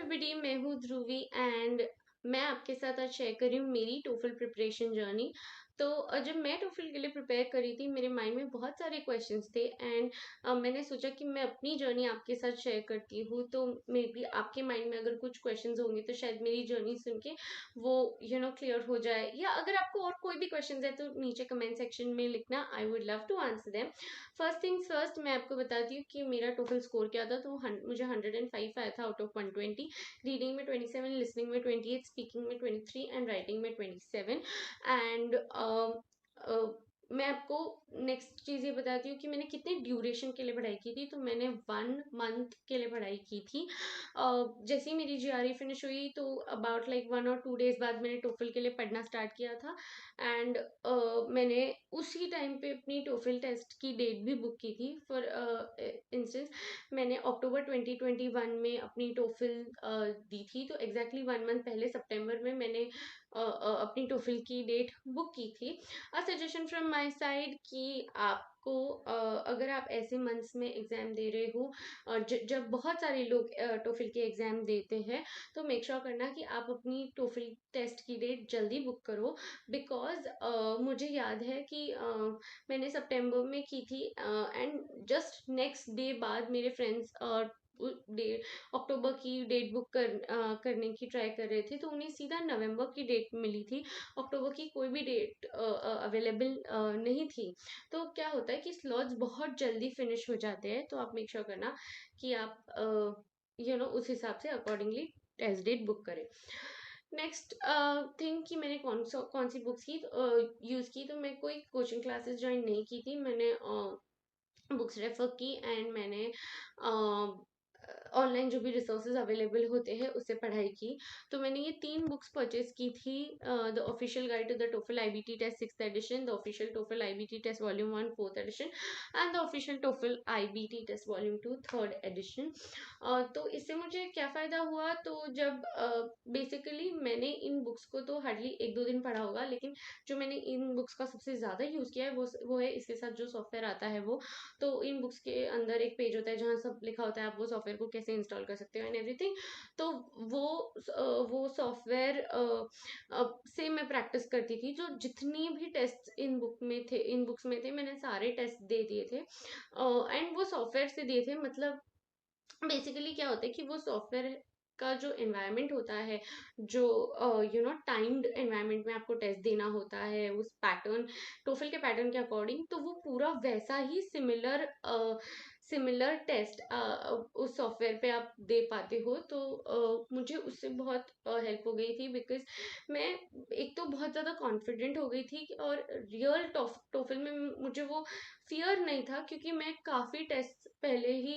Everybody, मैं हूँ ध्रुवी and मैं आपके साथ आज शेयर कर रही हूँ मेरी टोफल प्रिपरेशन जर्नी। तो जब मैं टोफल के लिए प्रिपेयर कर रही थी मेरे माइंड में बहुत सारे क्वेश्चंस थे एंड मैंने सोचा कि मैं अपनी जर्नी आपके साथ शेयर करती हूँ, तो मे बी आपके माइंड में अगर कुछ क्वेश्चंस होंगे तो शायद मेरी जर्नी सुन के वो क्लियर हो जाए, या अगर आपको और कोई भी क्वेश्चंस है तो नीचे कमेंट सेक्शन में लिखना, I would love to answer them. First things first, मैं आपको बताती हूँ कि मेरा टोफल स्कोर क्या था। तो मुझे 105 आया था आउट ऑफ 120। रीडिंग में 27, लिसनिंग में 28, स्पीकिंग में 23 एंड राइटिंग में 27। एंड मैं आपको नेक्स्ट चीज़ ये बताती हूँ कि मैंने कितने ड्यूरेशन के लिए पढ़ाई की थी। तो मैंने 1 मंथ के लिए पढ़ाई की थी। जैसे ही मेरी जीआरई फिनिश हुई तो अबाउट लाइक 1 और 2 डेज बाद मैंने टोफल के लिए पढ़ना स्टार्ट किया था। एंड मैंने उसी टाइम पे अपनी टोफल टेस्ट की डेट भी बुक की थी। फॉर इंस्टेंस, मैंने अक्टूबर 2021 में अपनी टोफल दी थी। तो एग्जैक्टली 1 मंथ पहले सितंबर में मैंने अपनी टोफल की डेट बुक की थी। A suggestion from my side कि आपको अगर आप ऐसे मंथ्स में एग्ज़ाम दे रहे हो और जब बहुत सारे लोग टोफल के एग्ज़ाम देते हैं, तो मेक श्योर करना कि आप अपनी टोफल टेस्ट की डेट जल्दी बुक करो। बिकॉज मुझे याद है कि मैंने सितंबर में की थी एंड जस्ट नेक्स्ट डे बाद मेरे फ्रेंड्स डे अक्टूबर की डेट बुक करने की ट्राई कर रहे थे, तो उन्हें सीधा नवंबर की डेट मिली थी। अक्टूबर की कोई भी डेट अवेलेबल नहीं थी। तो क्या होता है कि स्लॉट्स बहुत जल्दी फिनिश हो जाते हैं, तो आप मेक श्योर करना कि आप उस हिसाब से अकॉर्डिंगली टेस्ट डेट बुक करें। नेक्स्ट थिंग कि मैंने कौन सी बुक्स की यूज़ की। तो मैं कोई कोचिंग क्लासेस ज्वाइन नहीं की थी। मैंने बुक्स रेफर की एंड मैंने ऑनलाइन जो भी रिसोर्सेज अवेलेबल होते हैं उससे पढ़ाई की। तो मैंने ये 3 बुक्स परचेज की थी। The official guide to the TOEFL iBT test 6th edition, the official TOEFL iBT test volume 1 4th edition and the official TOEFL iBT test volume 2 3rd edition. तो इससे मुझे क्या फ़ायदा हुआ, तो जब बेसिकली मैंने इन बुक्स को तो हार्डली 1-2 दिन पढ़ा होगा, लेकिन जो मैंने इन बुक्स का सबसे ज़्यादा यूज़ किया है वो है इसके साथ जो सॉफ्टवेयर आता है वो। तो इन बुक्स के अंदर एक पेज होता है जहाँ सब लिखा होता है आप वो सॉफ्टवेयर को कैसे इंस्टॉल कर सकते हो एंड एवरीथिंग। तो वो सॉफ्टवेयर से मैं प्रैक्टिस करती थी। जो जितनी भी टेस्ट इन बुक्स में थे मैंने सारे टेस्ट दे दिए थे एंड वो सॉफ्टवेयर से दिए थे। मतलब बेसिकली क्या होता है कि वो सॉफ्टवेयर का जो एनवायरनमेंट होता है, जो टाइम्ड एनवायरनमेंट में आपको टेस्ट देना होता है उस पैटर्न, टोफल के पैटर्न के अकॉर्डिंग, तो वो पूरा वैसा ही सिमिलर टेस्ट उस सॉफ्टवेयर पे आप दे पाते हो। तो मुझे उससे बहुत हेल्प हो गई थी। बिकॉज मैं एक तो बहुत ज़्यादा कॉन्फिडेंट हो गई थी और रियल टोफल में मुझे वो फियर नहीं था, क्योंकि मैं काफ़ी टेस्ट पहले ही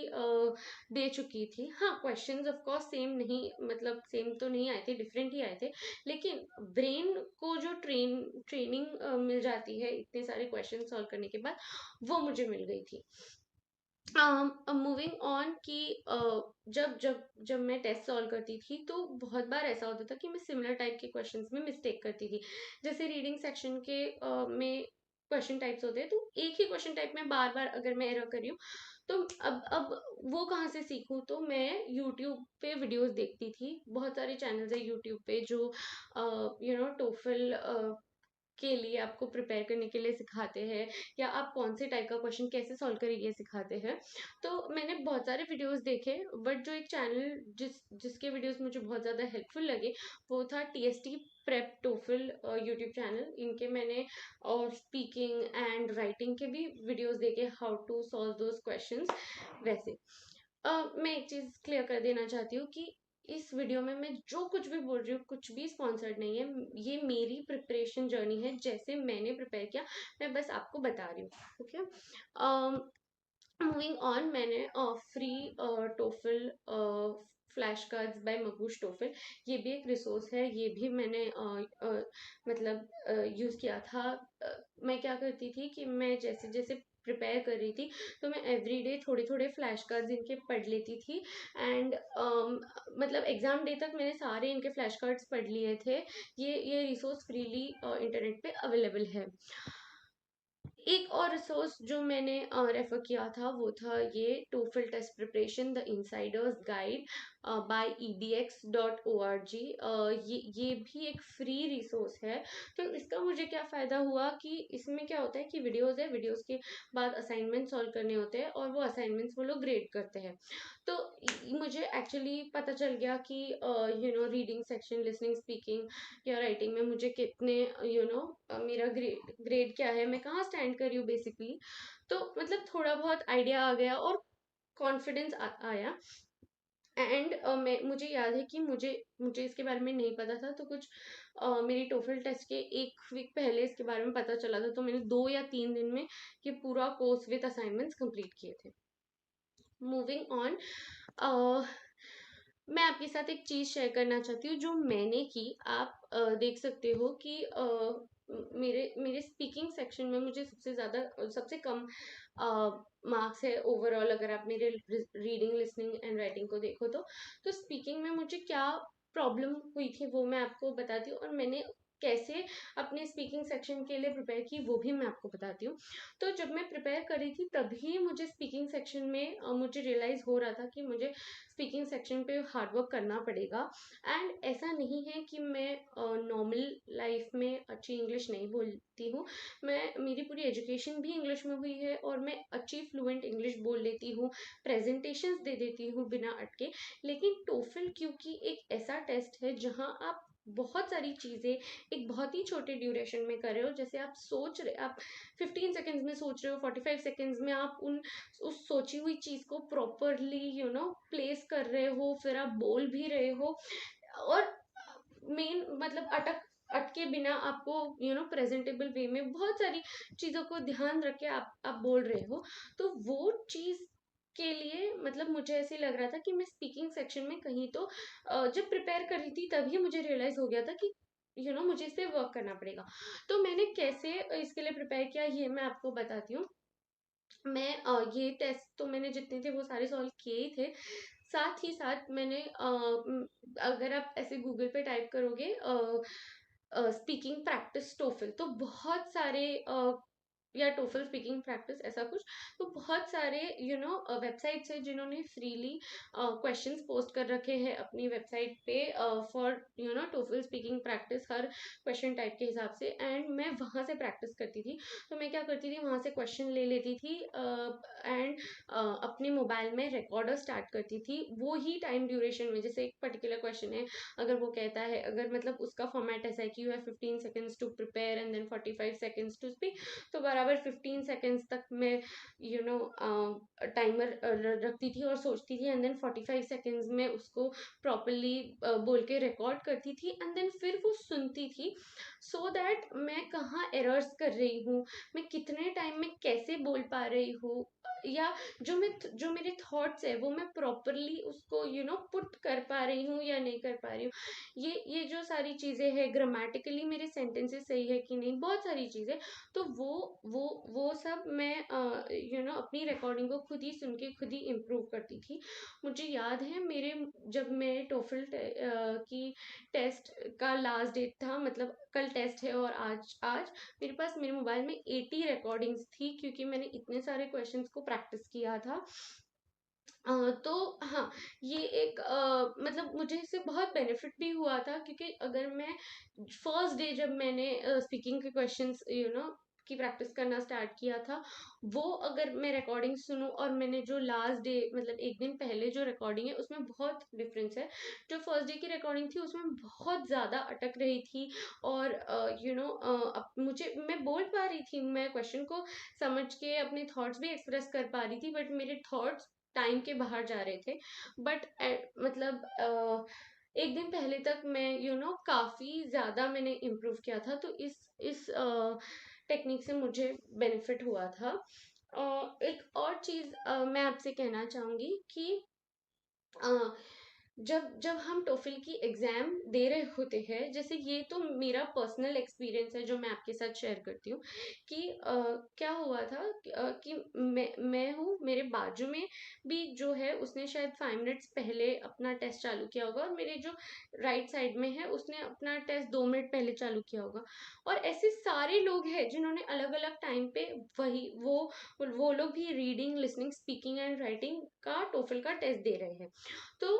दे चुकी थी। हाँ, क्वेश्चंस ऑफ कोर्स सेम नहीं, मतलब सेम तो नहीं आए थे, डिफरेंट ही आए थे, लेकिन ब्रेन को जो ट्रेनिंग मिल जाती है इतने सारे क्वेश्चन सॉल्व करने के बाद, वो मुझे मिल गई थी। मूविंग ऑन कि जब जब जब मैं टेस्ट सॉल्व करती थी तो बहुत बार ऐसा होता था कि मैं सिमिलर टाइप के क्वेश्चंस में मिस्टेक करती थी। जैसे रीडिंग सेक्शन के में क्वेश्चन टाइप्स होते हैं, तो एक ही क्वेश्चन टाइप में बार बार अगर मैं एरर कर रही हूँ, तो अब वो कहाँ से सीखूं। तो मैं यूट्यूब पे वीडियोस देखती थी। बहुत सारे चैनल्स है यूट्यूब पे जो टोफल के लिए आपको प्रिपेयर करने के लिए सिखाते हैं, या आप कौन से टाइप का क्वेश्चन कैसे सॉल्व करेंगे सिखाते हैं। तो मैंने बहुत सारे वीडियोस देखे, बट जो एक चैनल जिसके वीडियोस मुझे बहुत ज़्यादा हेल्पफुल लगे वो था TST prep TOEFL YouTube channel. इनके मैंने और स्पीकिंग एंड राइटिंग के भी वीडियोस देखे, how to solve those questions. वैसे मैं एक चीज़ क्लियर कर देना चाहती हूँ कि इस वीडियो में मैं जो कुछ भी बोल रही हूँ कुछ भी स्पॉन्सर्ड नहीं है। ये मेरी प्रिपरेशन जर्नी है, जैसे मैंने प्रिपेयर किया मैं बस आपको बता रही हूँ। ओके, मूविंग ऑन, मैंने free TOEFL flash cards by Magoosh TOEFL, ये भी एक रिसोर्स है, ये भी मैंने मतलब यूज़ किया था। मैं क्या करती थी कि मैं जैसे जैसे प्रिपेयर कर रही थी, तो मैं एवरीडे थोड़े थोड़े फ्लैश कार्ड्स इनके पढ़ लेती थी एंड मतलब एग्ज़ाम डे तक मैंने सारे इनके फ्लैश कार्ड्स पढ़ लिए थे। ये रिसोर्स फ्रीली इंटरनेट पे अवेलेबल है। एक और रिसोर्स जो मैंने रेफर किया था वो था ये TOEFL test preparation the insider's guide by edx.org। ये भी एक फ्री रिसोर्स है। तो इसका मुझे क्या फ़ायदा हुआ कि इसमें क्या होता है कि वीडियोस है, वीडियोस के बाद असाइनमेंट सॉल्व करने होते हैं और वो असाइनमेंट्स वो लोग ग्रेड करते हैं। तो मुझे एक्चुअली पता चल गया कि रीडिंग सेक्शन, लिसनिंग, स्पीकिंग या राइटिंग में मुझे कितने मेरा ग्रेड क्या है, मैं कहाँ स्टैंड कर रही हूँ बेसिकली। तो मतलब थोड़ा बहुत आइडिया आ गया और कॉन्फिडेंस आया। एंड मैं मुझे याद है कि मुझे मुझे इसके बारे में नहीं पता था, तो कुछ मेरी टोफल टेस्ट के एक वीक पहले इसके बारे में पता चला था, तो मैंने 2 या 3 दिन में ये पूरा कोर्स विद असाइनमेंट्स कंप्लीट किए थे। मूविंग ऑन, मैं आपके साथ एक चीज़ शेयर करना चाहती हूँ जो मैंने की। आप देख सकते हो कि मेरे मेरे स्पीकिंग सेक्शन में मुझे सबसे ज़्यादा सबसे कम मार्क्स है ओवरऑल, अगर आप मेरे रीडिंग, लिसनिंग एंड राइटिंग को देखो तो स्पीकिंग में मुझे क्या प्रॉब्लम हुई थी वो मैं आपको बताती हूँ, और मैंने कैसे अपने स्पीकिंग सेक्शन के लिए प्रिपेयर की वो भी मैं आपको बताती हूँ। तो जब मैं प्रिपेयर कर रही थी तभी मुझे स्पीकिंग सेक्शन में मुझे रियलाइज़ हो रहा था कि मुझे स्पीकिंग सेक्शन पे हार्ड वर्क करना पड़ेगा। एंड ऐसा नहीं है कि मैं नॉर्मल लाइफ में अच्छी इंग्लिश नहीं बोलती हूँ। मैं मेरी पूरी एजुकेशन भी इंग्लिश में हुई है और मैं अच्छी फ्लुएंट इंग्लिश बोल लेती हूँ, प्रेजेंटेशंस दे देती हूँ बिना अटके। लेकिन टोफल क्योंकि एक ऐसा टेस्ट है जहाँ आप बहुत सारी चीज़ें एक बहुत ही छोटे ड्यूरेशन में कर रहे हो। जैसे आप 15 सेकेंड्स में सोच रहे हो, 45 सेकेंड्स में आप उस सोची हुई चीज को प्रॉपरली प्लेस कर रहे हो, फिर आप बोल भी रहे हो, और मेन मतलब अटके बिना आपको प्रेजेंटेबल वे में बहुत सारी चीजों को ध्यान रख के आप बोल रहे हो। तो वो चीज के लिए मतलब मुझे ऐसे लग रहा था कि मैं स्पीकिंग सेक्शन में कहीं तो जब प्रिपेयर कर रही थी तभी मुझे रियलाइज हो गया था कि मुझे इस पे वर्क करना पड़ेगा। तो मैंने कैसे इसके लिए प्रिपेयर किया ये मैं आपको बताती हूँ। मैं ये टेस्ट तो मैंने जितने थे वो सारे सॉल्व किए ही थे। साथ ही साथ मैंने अगर आप ऐसे गूगल पे टाइप करोगे स्पीकिंग प्रैक्टिस टोफल, तो बहुत सारे या टोफल स्पीकिंग प्रैक्टिस ऐसा कुछ, तो बहुत सारे वेबसाइट्स है जिन्होंने फ्रीली क्वेश्चंस पोस्ट कर रखे हैं अपनी वेबसाइट पे for TOEFL speaking practice, her question type के हिसाब से। एंड मैं वहाँ से प्रैक्टिस करती थी। तो मैं क्या करती थी, वहाँ से क्वेश्चन ले लेती थी एंड अपने मोबाइल में रिकॉर्डर स्टार्ट करती थी वो ही टाइम ड्यूरेशन में। जैसे एक पर्टिकुलर क्वेश्चन है, अगर वो कहता है, अगर मतलब उसका फॉर्मेट ऐसा है कि you have 15 seconds to prepare and then 45 seconds to speak, तो बराबर 15 सेकंड्स तक मैं टाइमर रखती थी और सोचती थी, एंड देन 45 सेकंड्स में उसको प्रॉपरली बोल के रिकॉर्ड करती थी, एंड देन फिर वो सुनती थी, सो दैट मैं कहाँ एरर्स कर रही हूँ, मैं कितने टाइम में कैसे बोल पा रही हूँ, या जो मेरे थॉट्स है वो मैं प्रॉपरली उसको पुट कर पा रही हूँ या नहीं कर पा रही हूँ। ये जो सारी चीजें हैं, ग्रामेटिकली मेरे सेंटेंसेस सही है कि नहीं, बहुत सारी चीजें। तो वो सब मैं अपनी रिकॉर्डिंग को खुद ही सुन के खुद ही इम्प्रूव करती थी। मुझे याद है मेरे जब मैं टोफल की टेस्ट का लास्ट डेट था, मतलब कल टेस्ट है और आज आज मेरे पास मेरे मोबाइल में 80 रिकॉर्डिंग्स थी, क्योंकि मैंने इतने सारे क्वेश्चंस को प्रैक्टिस किया था। तो हाँ, ये एक मतलब मुझे इससे बहुत बेनिफिट भी हुआ था, क्योंकि अगर मैं फर्स्ट डे जब मैंने स्पीकिंग के क्वेश्चंस की प्रैक्टिस करना स्टार्ट किया था, वो अगर मैं रिकॉर्डिंग सुनूं और मैंने जो लास्ट डे मतलब एक दिन पहले जो रिकॉर्डिंग है उसमें बहुत डिफरेंस है। जो फर्स्ट डे की रिकॉर्डिंग थी उसमें बहुत ज़्यादा अटक रही थी, और अब मुझे मैं बोल पा रही थी, मैं क्वेश्चन को समझ के अपने थॉट्स भी एक्सप्रेस कर पा रही थी, बट मेरे थॉट्स टाइम के बाहर जा रहे थे। बट मतलब एक दिन पहले तक मैं काफी ज्यादा मैंने इम्प्रूव किया था, तो इस टेक्निक से मुझे बेनिफिट हुआ था। एक और चीज मैं आपसे कहना चाहूंगी कि जब जब हम टोफल की एग्जाम दे रहे होते हैं, जैसे ये तो मेरा पर्सनल एक्सपीरियंस है जो मैं आपके साथ शेयर करती हूँ कि क्या हुआ था कि मैं हूँ, मेरे बाजू में भी जो है उसने शायद 5 मिनट्स पहले अपना टेस्ट चालू किया होगा, और मेरे जो राइट साइड में है उसने अपना टेस्ट 2 मिनट पहले चालू किया होगा। और ऐसे सारे लोग हैं जिन्होंने अलग अलग टाइम पे वही वो लोग भी reading, listening, speaking and writing का टोफल का टेस्ट दे रहे हैं। तो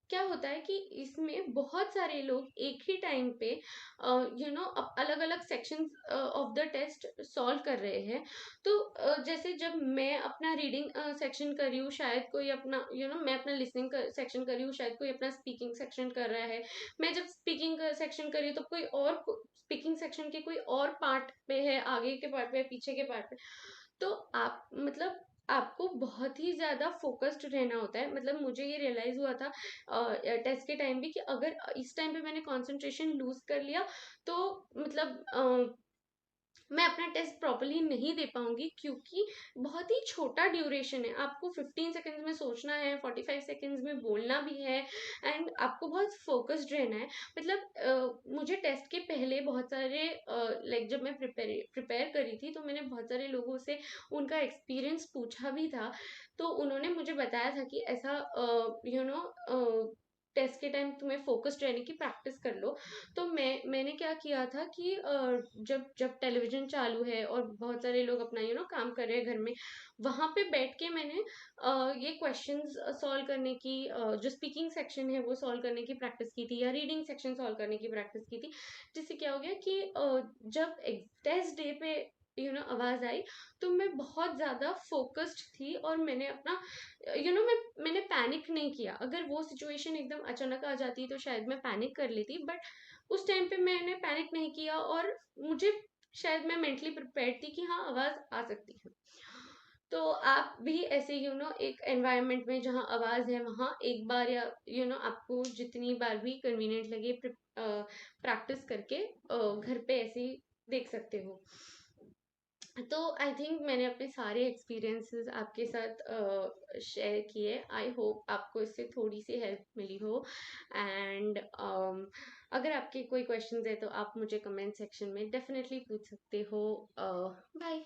क्या होता है कि इसमें बहुत सारे लोग एक ही टाइम पे अलग अलग sections of the test solve कर रहे हैं। तो जैसे जब मैं अपना रीडिंग सेक्शन कर रही हूँ, शायद कोई अपना मैं अपना लिसनिंग सेक्शन कर रही हूँ, शायद कोई अपना स्पीकिंग सेक्शन कर रहा है। मैं जब स्पीकिंग सेक्शन कर रही हूँ तो कोई और स्पीकिंग सेक्शन के कोई और पार्ट पे है, आगे के पार्ट पे, पीछे के पार्ट पे। तो आप मतलब आपको बहुत ही ज़्यादा फ़ोकस्ड रहना होता है। मतलब मुझे ये रियलाइज़ हुआ था टेस्ट के टाइम भी कि अगर इस टाइम पे मैंने कंसंट्रेशन लूज़ कर लिया, तो मतलब मैं अपना टेस्ट प्रॉपर्ली नहीं दे पाऊँगी, क्योंकि बहुत ही छोटा ड्यूरेशन है। आपको 15 सेकंड्स में सोचना है, 45 सेकंड्स में बोलना भी है, एंड आपको बहुत फ़ोकस्ड रहना है। मतलब मुझे टेस्ट के पहले बहुत सारे लाइक जब मैं प्रिपेयर कर रही थी, तो मैंने बहुत सारे लोगों से उनका एक्सपीरियंस पूछा भी था। तो उन्होंने मुझे बताया था कि ऐसा टेस्ट के टाइम तुम्हें फ़ोकस्ड रहने की प्रैक्टिस कर लो। तो मैंने क्या किया था कि जब जब टेलीविजन चालू है और बहुत सारे लोग अपना काम कर रहे हैं घर में, वहां पे बैठ के मैंने ये क्वेश्चंस सॉल्व करने की, जो स्पीकिंग सेक्शन है वो सॉल्व करने की प्रैक्टिस की थी, या रीडिंग सेक्शन सॉल्व करने की प्रैक्टिस की थी। जिससे क्या हो गया कि जब टेस्ट डे पे आवाज आई, तो मैं बहुत ज्यादा फोकस्ड थी, और मैंने अपना मैंने पैनिक नहीं किया। अगर वो सिचुएशन एकदम अचानक आ जाती तो शायद मैं पैनिक कर लेती, बट उस टाइम पे मैंने पैनिक नहीं किया, और मुझे शायद मैं मेंटली प्रिपेयर्ड थी कि हाँ, आवाज आ सकती है। तो आप भी ऐसे एक एनवायरनमेंट में जहाँ आवाज है, वहाँ एक बार, या आपको जितनी बार भी कन्वीनियंट लगे, प्रैक्टिस करके घर पे ऐसे ही देख सकते हो। तो आई थिंक मैंने अपने सारे एक्सपीरियंसेस आपके साथ शेयर किए। आई होप आपको इससे थोड़ी सी हेल्प मिली हो। एंड अगर आपके कोई क्वेश्चंस है तो आप मुझे कमेंट सेक्शन में डेफिनेटली पूछ सकते हो। बाय।